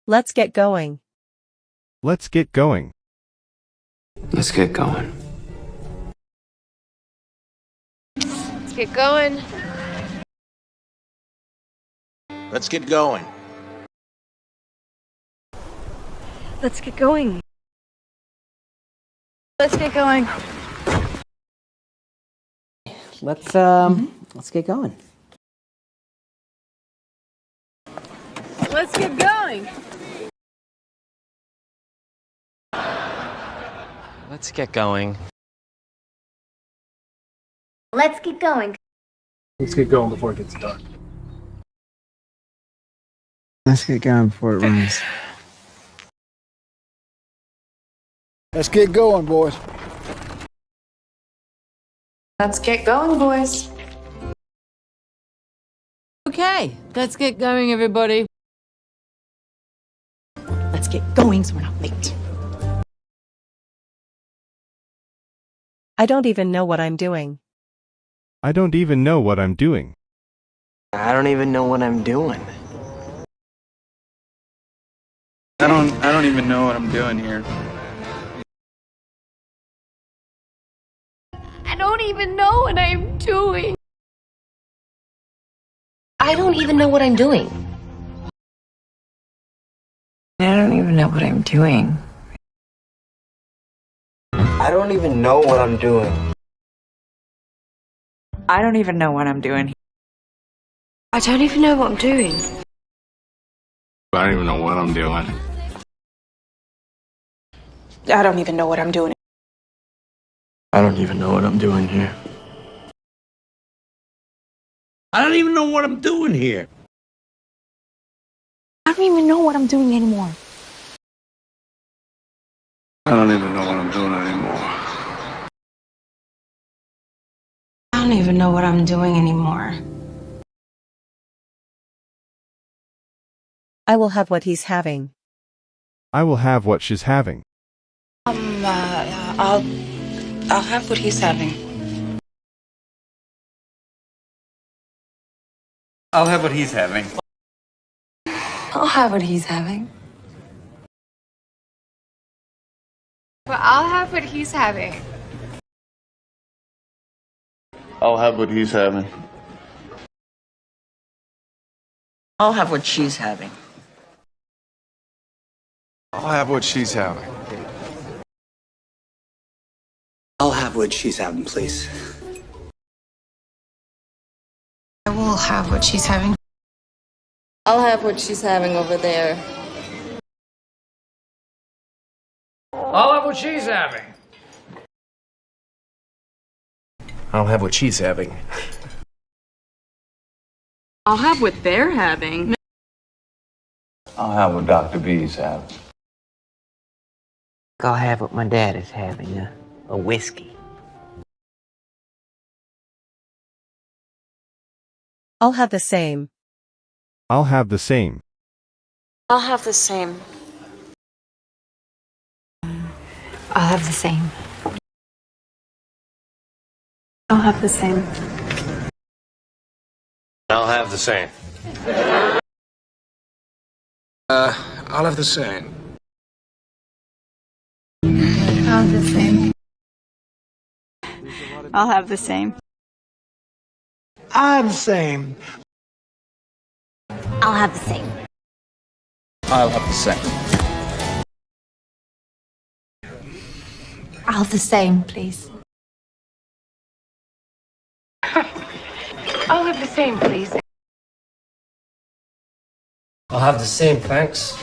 Let's get going. Let's get going. Let's get going. Let's get going. Let's get going. Let's get going. Let's get going. Let's get going. Let's get going. Let's get going. Let's get going. Let's get going before it gets dark. Let's get going before it rains. Let's get going, boys. Let's get going, boys. Okay, let's get going, everybody. Let's get going so we're not late. I don't even know what I'm doing. I don't even know what I'm doing. I don't even know what I'm doing. I don't even know what I'm doing here. I don't even know what I'm doing. I don't even know what I'm doing. I don't even know what I'm doing. I don't even know what I'm doing. I don't even know what I'm doing. I don't even know what I'm doing. I don't even know what I'm doing. I don't even know what I'm doing. I don't even know what I'm doing here. I don't even know what I'm doing here. I don't even know what I'm doing anymore. I don't even know what I'm doing anymore. I don't even know what I'm doing anymore. I will have what he's having. I will have what she's having. I'll have what he's having. I'll have what he's having. I'll have what he's having. But I'll have what he's having. I'll have what he's having. I'll have what she's having. I'll have what she's having. I'll have what she's having, please. I will have what she's having. I'll have what she's having over there. I'll have what she's having. I'll have what she's having. I'll have what they're having. I'll have what Dr. B's having. I'll have what my dad is having, a whiskey. I'll have the same. I'll have the same. I'll have the same. I'll have the same. I'll have the same. I'll have the same. I'll have the same. I'll have the same. I'll have the same. I'm the same. I'll have the same. I'll have the same. I'll have the same, please. I'll have the same, please. I'll have the same, thanks.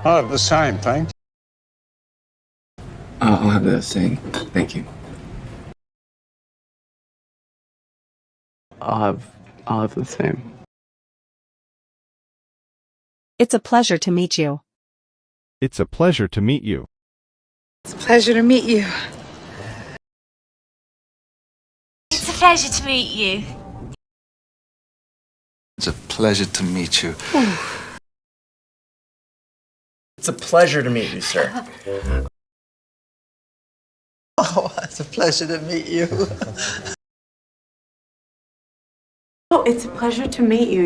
I'll have the same, thanks. I'll have the same. Thank you. I'll have the same. It's a pleasure to meet you. It's a pleasure to meet you. It's a pleasure to meet you. It's a pleasure to meet you. It's a pleasure to meet you. It's a pleasure to meet you, sir. Oh, it's a pleasure to meet you. Oh, it's a pleasure to meet you.